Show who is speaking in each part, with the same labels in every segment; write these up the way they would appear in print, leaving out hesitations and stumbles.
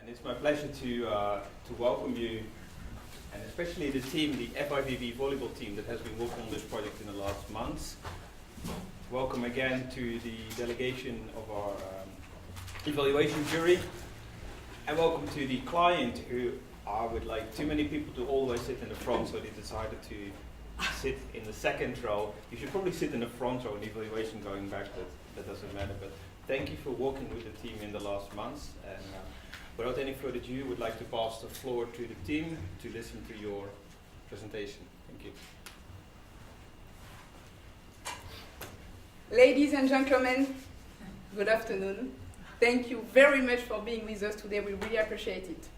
Speaker 1: And it's my pleasure to welcome you, and especially the team, the FIVB volleyball team that has been working on this project in the last months. Welcome again to the delegation of our evaluation jury, and welcome to the client who would like too many people to always sit in the front, so they decided to sit in the second row. You should probably sit in the front row in the evaluation going back, that doesn't matter. But thank you for working with the team in the last months. And without any further ado, I would like to pass the floor to the team to listen to your presentation. Thank you.
Speaker 2: Ladies and gentlemen, good afternoon. Thank you very much for being with us today. We really appreciate it.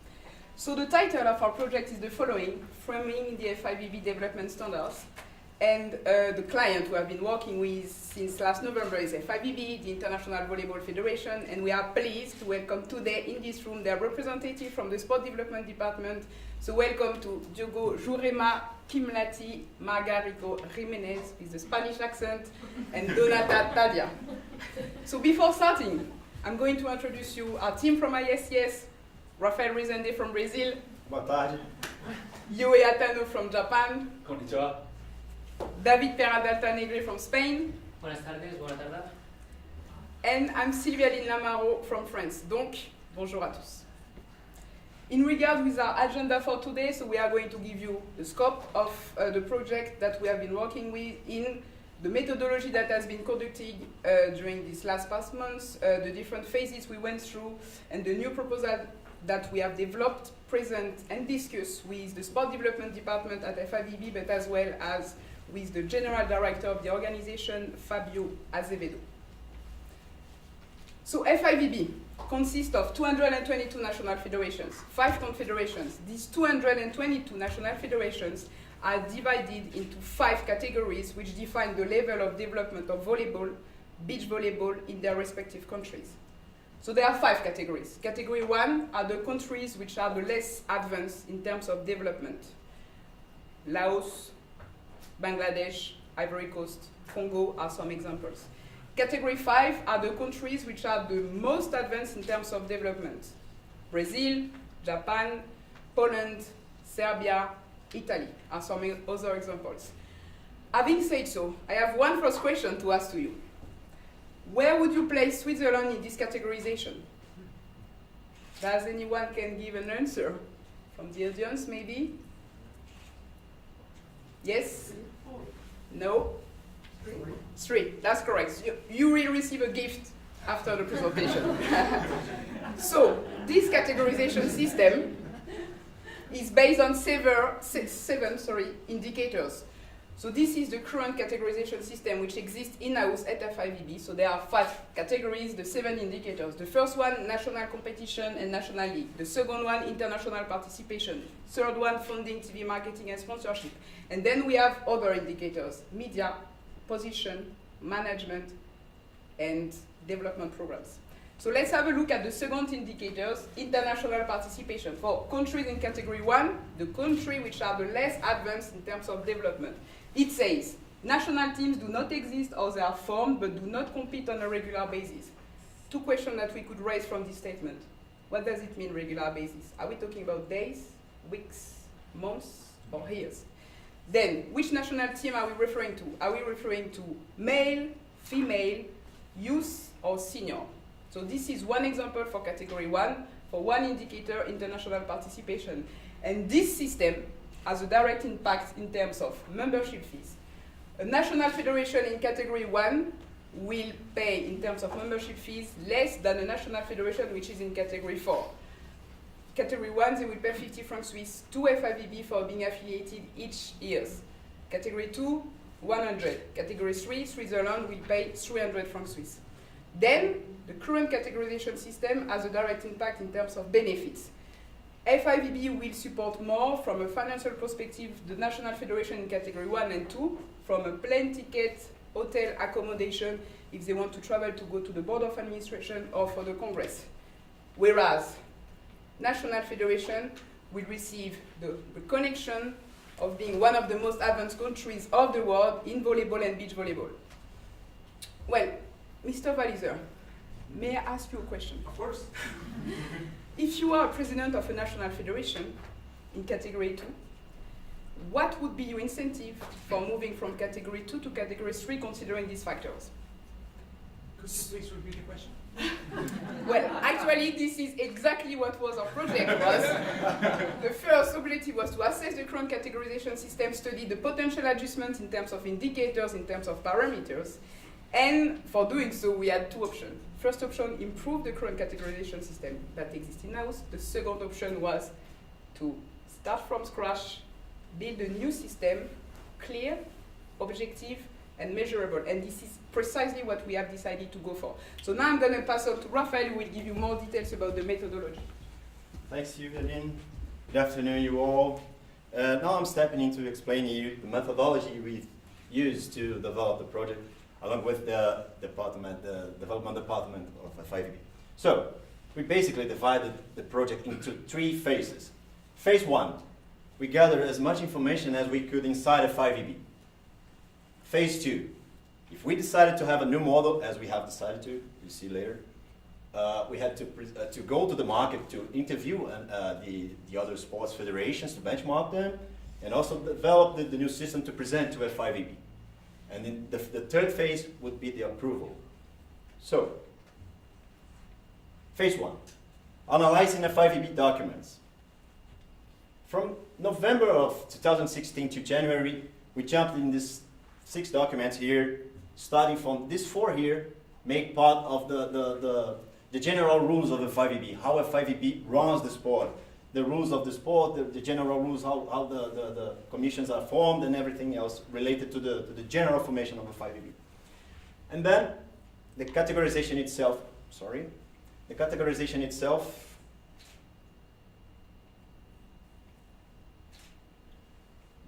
Speaker 2: So the title of our project is the following: Framing the FIVB Development Standards. And the client who I've been working with since last November is FIVB, the International Volleyball Federation, and we are pleased to welcome today in this room their representative from the Sport Development Department. So welcome to Diogo Jurema, Kimlati, Margarito Jimenez with the Spanish accent, and Donata Tadia. So before starting, I'm going to introduce you our team from AISTS, Rafael Rezende from Brazil,
Speaker 3: Boa tarde.
Speaker 2: Yoe Atano from Japan,
Speaker 3: Konnichiwa.
Speaker 2: David Peradalta Negre from Spain,
Speaker 4: Buenas tardes, buena tarde.
Speaker 2: and I'm Sylvia Lynn Lamaro from France. Donc, bonjour à tous. In regard with our agenda for today, so we are going to give you the scope of the project that we have been working with in the methodology that has been conducted during these past months, the different phases we went through, and the new proposal that we have developed, present, and discussed with the Sport Development Department at FIVB, but as well as with the General Director of the organization, Fabio Azevedo. So FIVB consists of 222 national federations, 5 confederations. These 222 national federations are divided into 5 categories which define the level of development of volleyball, beach volleyball in their respective countries. So there are 5 categories. Category 1 are the countries which are the less advanced in terms of development. Laos, Bangladesh, Ivory Coast, Congo are some examples. Category 5 are the countries which are the most advanced in terms of development. Brazil, Japan, Poland, Serbia, Italy are some other examples. Having said so, I have one first question to ask to you. Where would you place Switzerland in this categorization? Does anyone can give an answer? From the audience, maybe? Yes? No? 3. That's correct. You will receive a gift after the presentation. So, this categorization system is based on seven indicators. So this is the current categorization system which exists in-house at FIVB. So there are 5 categories, the 7 indicators. The first one, national competition and national league. The second one, international participation. Third one, funding, TV marketing and sponsorship. And then we have other indicators, media, position, management, and development programs. So let's have a look at the second indicators, international participation. For countries in category 1, the countries which are the less advanced in terms of development. It says, national teams do not exist or they are formed but do not compete on a regular basis. 2 questions that we could raise from this statement. What does it mean, regular basis? Are we talking about days, weeks, months, or years? Then, which national team are we referring to? Are we referring to male, female, youth, or senior? So this is one example for category 1, for one indicator, international participation. And this system has a direct impact in terms of membership fees. A national federation in category 1 will pay, in terms of membership fees, less than a national federation which is in category 4. Category 1, they will pay 50 francs Swiss to FIVB for being affiliated each year. Category 2, 100. Category 3, Switzerland will pay 300 francs Swiss. Then, the current categorization system has a direct impact in terms of benefits. FIVB will support more from a financial perspective the National Federation in category 1 and 2, from a plane ticket, hotel accommodation, if they want to travel to go to the Board of Administration or for the Congress. Whereas, National Federation will receive the connection of being one of the most advanced countries of the world in volleyball and beach volleyball. Well, Mr. Valizer, May I ask you a question?
Speaker 3: Of course.
Speaker 2: If you are president of a national federation in category 2, what would be your incentive for moving from category 2 to category 3 considering these factors?
Speaker 3: Could you please repeat the question?
Speaker 2: Well, actually, this is exactly what was our project was. The first objective was to assess the current categorization system, study the potential adjustments in terms of indicators, in terms of parameters. And for doing so, we had two options. First option, improve the current categorization system that exists in-house. The second option was to start from scratch, build a new system, clear, objective, and measurable. And this is precisely what we have decided to go for. So now I'm going to pass on to Raphael, who will give you more details about the methodology.
Speaker 4: Thanks, Evelyn. Good afternoon, you all. Now I'm stepping in to explain to you the methodology we've used to develop the project, along with the development department of FIVB. So we basically divided the project into 3 phases. Phase 1, we gathered as much information as we could inside FIVB. Phase 2, if we decided to have a new model, as we have decided to, you'll see later, we had to go to the market to interview the other sports federations to benchmark them, and also develop the new system to present to FIVB. And then the third phase would be the approval. So, phase 1, analyzing FIVB documents. From November of 2016 to January, we jumped in these 6 documents here, starting from this 4 here, make part of the general rules of FIVB, how FIVB runs the sport, the rules of the sport, the general rules, how the commissions are formed, and everything else related to the general formation of FIVB. And then the categorization itself,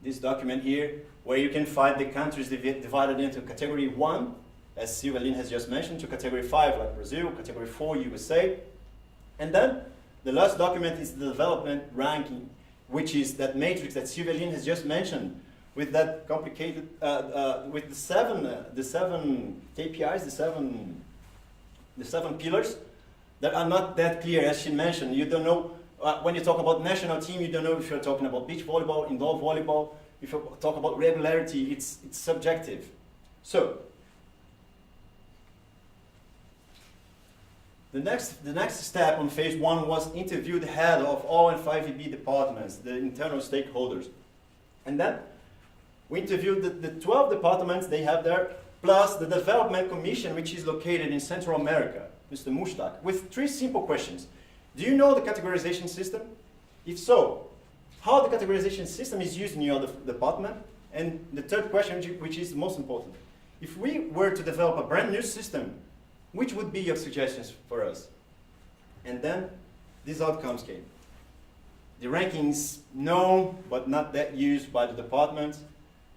Speaker 4: this document here, where you can find the countries divided into category 1, as Silvaline has just mentioned, to category 5, like Brazil, category 4, USA. And then the last document is the development ranking, which is that matrix that Silvaline has just mentioned, with that complicated, with the seven KPIs, the seven pillars that are not that clear, as she mentioned. You don't know, when you talk about national team, you don't know if you're talking about beach volleyball, indoor volleyball. If you talk about regularity, it's subjective. So, the next step on phase 1 was interview the head of all FIVB departments, the internal stakeholders. And then we interviewed the 12 departments they have there, plus the development commission, which is located in Central America, Mr. Mushtaq, with 3 simple questions. Do you know the categorization system? If so, how the categorization system is used in your department? And the third question, which is the most important, if we were to develop a brand new system, which would be your suggestions for us? And then these outcomes came. The rankings known but not that used by the department.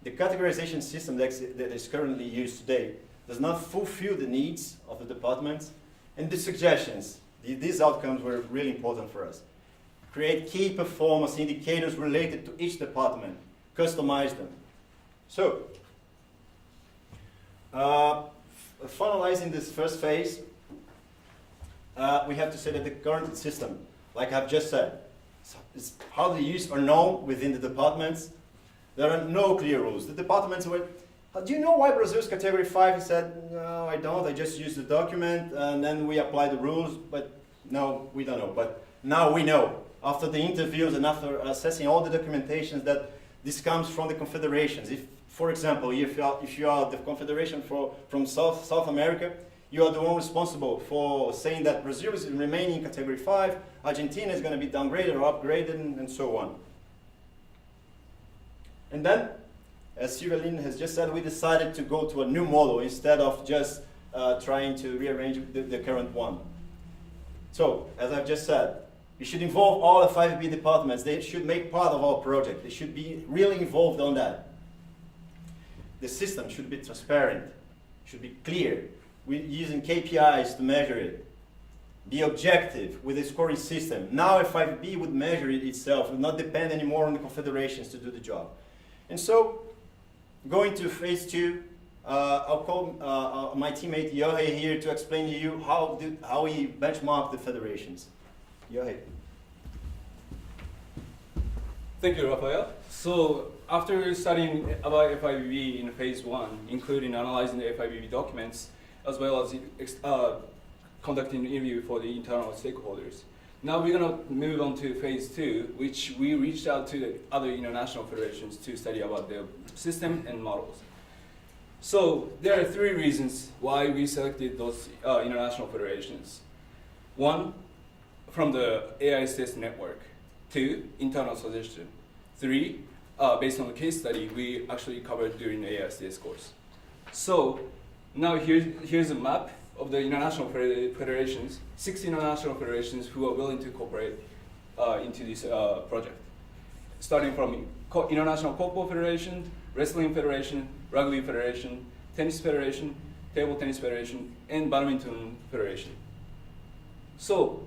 Speaker 4: The categorization system that is currently used today does not fulfill the needs of the department. And the suggestions, these outcomes were really important for us. Create key performance indicators related to each department. Customize them. So, finalizing this first phase, we have to say that the current system, like I've just said, is hardly used or known within the departments. There are no clear rules. The departments were, do you know why Brazil's category 5? He said, no, I don't. I just use the document and then we apply the rules. But no, we don't know. But now we know, after the interviews and after assessing all the documentations, that this comes from the confederations. If, for example, if you are the confederation from South America, you are the one responsible for saying that Brazil is remaining in category 5, Argentina is going to be downgraded or upgraded, and so on. And then, as Silvaline has just said, we decided to go to a new model instead of just trying to rearrange the current one. So, as I've just said, we should involve all the FIVB departments. They should make part of our project. They should be really involved on that. The system should be transparent, should be clear. We're using KPIs to measure it. Be objective with the scoring system. Now FIVB would measure it itself, would not depend anymore on the confederations to do the job. And so, going to phase 2, I'll call my teammate Yohei here to explain to you how we benchmark the federations. Yohei.
Speaker 5: Thank you, Rafael. So after studying about FIVB in phase 1, including analyzing the FIVB documents, as well as conducting an interview for the internal stakeholders, now we're going to move on to phase 2, which we reached out to the other international federations to study about their system and models. So there are 3 reasons why we selected those international federations. 1, from the AISTS network. 2, internal suggestion. 3, based on the case study we actually covered during the AISTS course. So now here's a map of the international federations, 6 international federations who are willing to cooperate into this project. Starting from International Korfball Federation, Wrestling Federation, Rugby Federation, Tennis Federation, Table Tennis Federation, and Badminton Federation. So,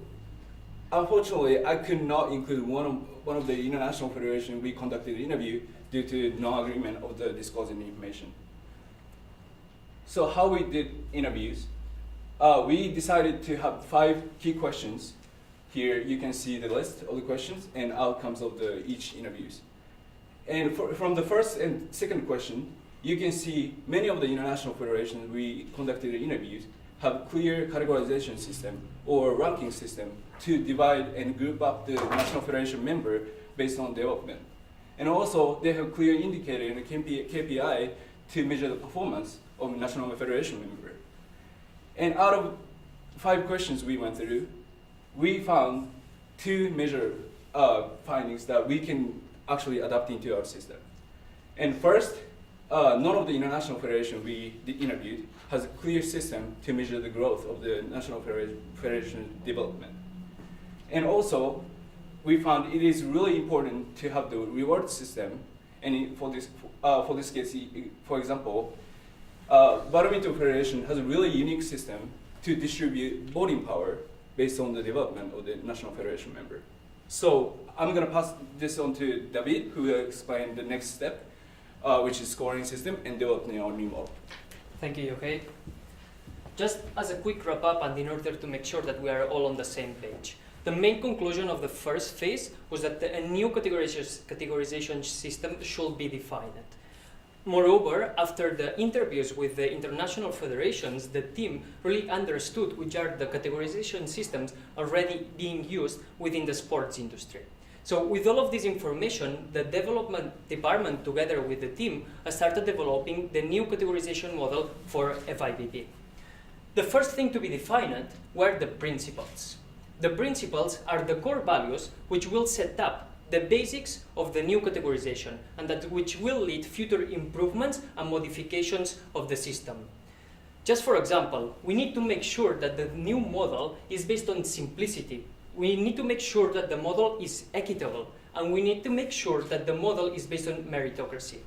Speaker 5: unfortunately, I could not include one of the international federations we conducted the interview due to no agreement of the disclosing information. So how we did interviews, we decided to have 5 key questions. Here you can see the list of the questions and outcomes of each interviews. And from the first and second question, you can see many of the international federations we conducted the interviews have clear categorization system or ranking system to divide and group up the national federation member based on development. And also, they have clear indicator and a KPI to measure the performance of a national federation member. And out of 5 questions we went through, we found 2 major findings that we can actually adapt into our system. And first, none of the international federation we interviewed has a clear system to measure the growth of the national federation development. And also, we found it is really important to have the reward system. And for this case, for example, Badminton Federation has a really unique system to distribute voting power based on the development of the national federation member. So I'm going to pass this on to David, who will explain the next step, which is scoring system and developing our new model.
Speaker 6: Thank you, Yohei. Just as a quick wrap up and in order to make sure that we are all on the same page, the main conclusion of the first phase was that a new categorization system should be defined. Moreover, after the interviews with the international federations, the team really understood which are the categorization systems already being used within the sports industry. So with all of this information, the development department together with the team started developing the new categorization model for FIVB. The first thing to be defined were the principles. The principles are the core values which will set up the basics of the new categorization and that which will lead future improvements and modifications of the system. Just for example, we need to make sure that the new model is based on simplicity. We need to make sure that the model is equitable, and we need to make sure that the model is based on meritocracy.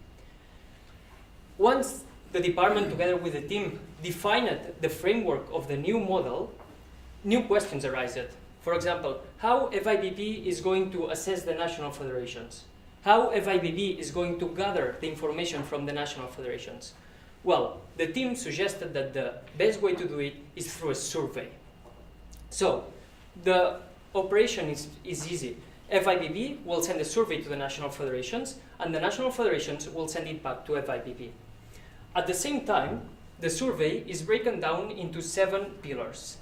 Speaker 6: Once the department together with the team defined the framework of the new model, new questions arised. For example, how FIVB is going to assess the national federations? How FIVB is going to gather the information from the national federations? Well, the team suggested that the best way to do it is through a survey. So, the operation is easy. FIVB will send a survey to the national federations, and the national federations will send it back to FIVB. At the same time, the survey is broken down into 7 pillars.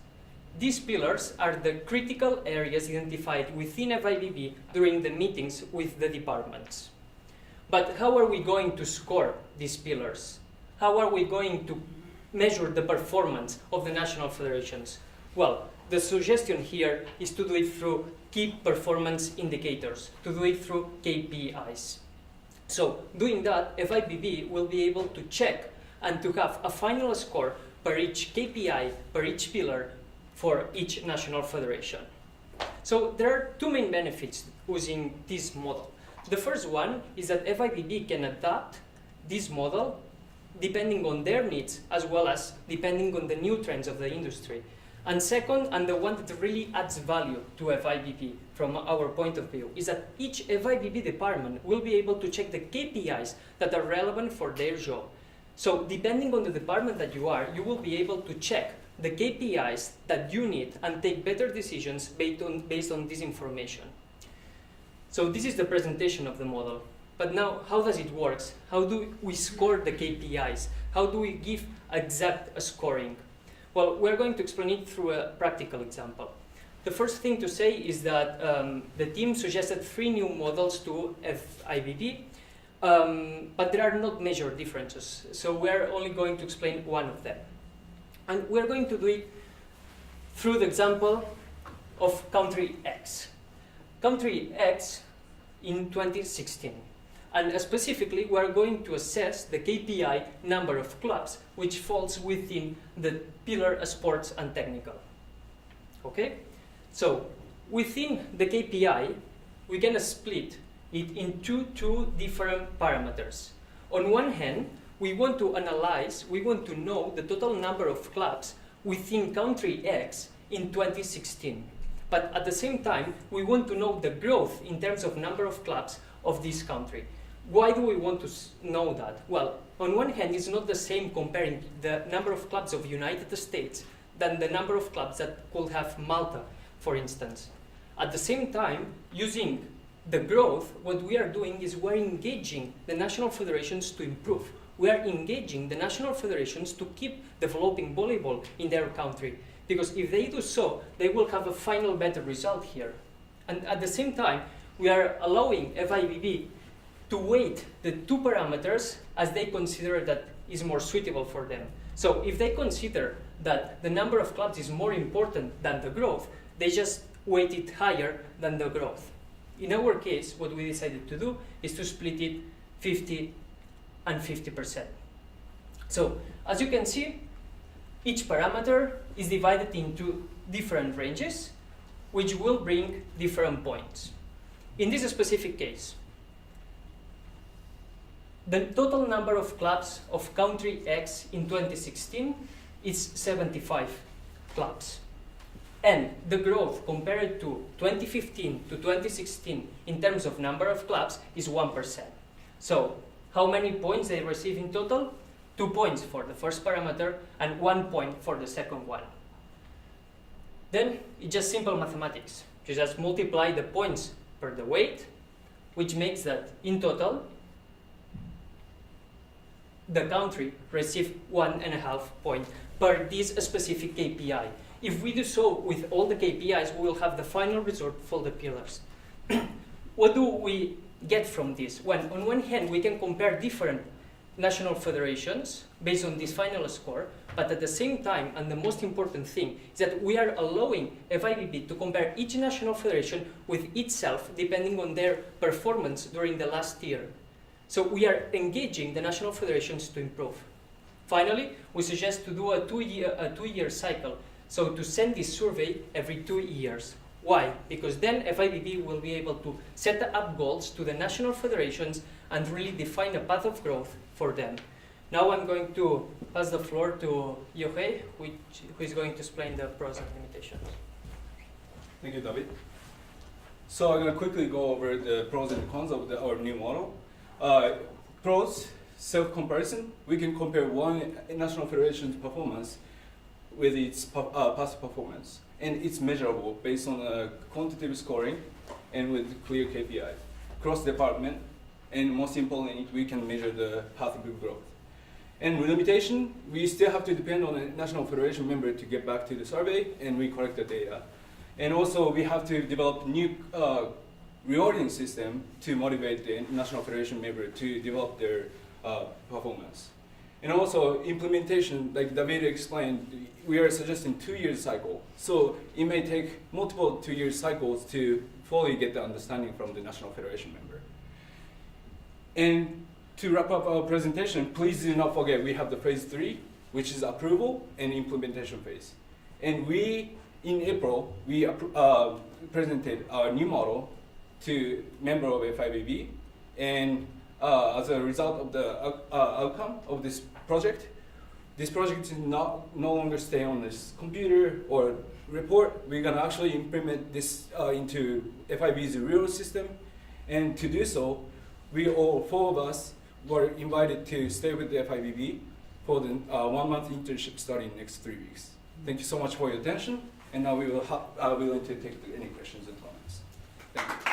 Speaker 6: These pillars are the critical areas identified within FIVB during the meetings with the departments. But how are we going to score these pillars? How are we going to measure the performance of the national federations? Well, the suggestion here is to do it through key performance indicators, to do it through KPIs. So, doing that, FIVB will be able to check and to have a final score per each KPI, per each pillar, for each national federation. So there are 2 main benefits using this model. The first one is that FIVB can adapt this model depending on their needs as well as depending on the new trends of the industry. And second, and the one that really adds value to FIVB from our point of view, is that each FIVB department will be able to check the KPIs that are relevant for their job. So depending on the department that you are, you will be able to check the KPIs that you need and take better decisions based on this information. So this is the presentation of the model. But now, how does it work? How do we score the KPIs? How do we give exact scoring? Well, we're going to explain it through a practical example. The first thing to say is that the team suggested 3 new models to FIVB, but there are not major differences. So we're only going to explain one of them. And we're going to do it through the example of country X. Country X in 2016. And specifically, we're going to assess the KPI number of clubs, which falls within the pillar sports and technical. Okay? So, within the KPI, we're going to split it into 2 different parameters. On one hand, we want to analyze, we want to know the total number of clubs within country X in 2016. But at the same time, we want to know the growth in terms of number of clubs of this country. Why do we want to know that? Well, on one hand, it's not the same comparing the number of clubs of United States than the number of clubs that could have Malta, for instance. At the same time, using the growth, what we are doing is we're engaging the national federations to improve. We are engaging the national federations to keep developing volleyball in their country. Because if they do so, they will have a final better result here. And at the same time, we are allowing FIVB to weight the 2 parameters as they consider that is more suitable for them. So if they consider that the number of clubs is more important than the growth, they just weight it higher than the growth. In our case, what we decided to do is to split it 50 and 50%. So as you can see, each parameter is divided into different ranges, which will bring different points. In this specific case, the total number of clubs of country X in 2016 is 75 clubs. And the growth compared to 2015 to 2016 in terms of number of clubs is 1%. So how many points they receive in total? 2 points for the first parameter and 1 point for the second one. Then it's just simple mathematics. You just multiply the points per the weight, which makes that in total the country receives 1.5 points per this specific KPI. If we do so with all the KPIs, we will have the final result for the pillars. What do we get from this? Well, on one hand, we can compare different national federations based on this final score, but at the same time, and the most important thing, is that we are allowing FIVB to compare each national federation with itself depending on their performance during the last year. So we are engaging the national federations to improve. Finally, we suggest to do a two-year cycle, so to send this survey every 2 years. Why? Because then FIVB will be able to set up goals to the national federations and really define a path of growth for them. Now I'm going to pass the floor to Yohei, who is going to explain the pros and limitations.
Speaker 5: Thank you, David. So I'm going to quickly go over the pros and cons of our new model. Pros, self-comparison. We can compare one national federation's performance with its past performance. And it's measurable based on quantitative scoring and with clear KPI. Cross-department, and most importantly, we can measure the path of growth. And limitation, we still have to depend on a national federation member to get back to the survey, and we collect the data. And also, we have to develop new rewarding system to motivate the national federation member to develop their performance. And also, implementation, like David explained, we are suggesting 2-year cycle. So it may take multiple 2-year cycles to fully get the understanding from the national federation member. And to wrap up our presentation, please do not forget we have the phase 3, which is approval and implementation phase. And we, in April, we presented our new model to member of FIVB. And as a result of the outcome of this project is no longer stay on this computer or report. We're gonna actually implement this into FIVB's real system. And to do so, we all 4 of us were invited to stay with the FIVB for the 1-month internship starting next 3 weeks. Thank you so much for your attention, and now we will willing to take any questions and comments. Thank you.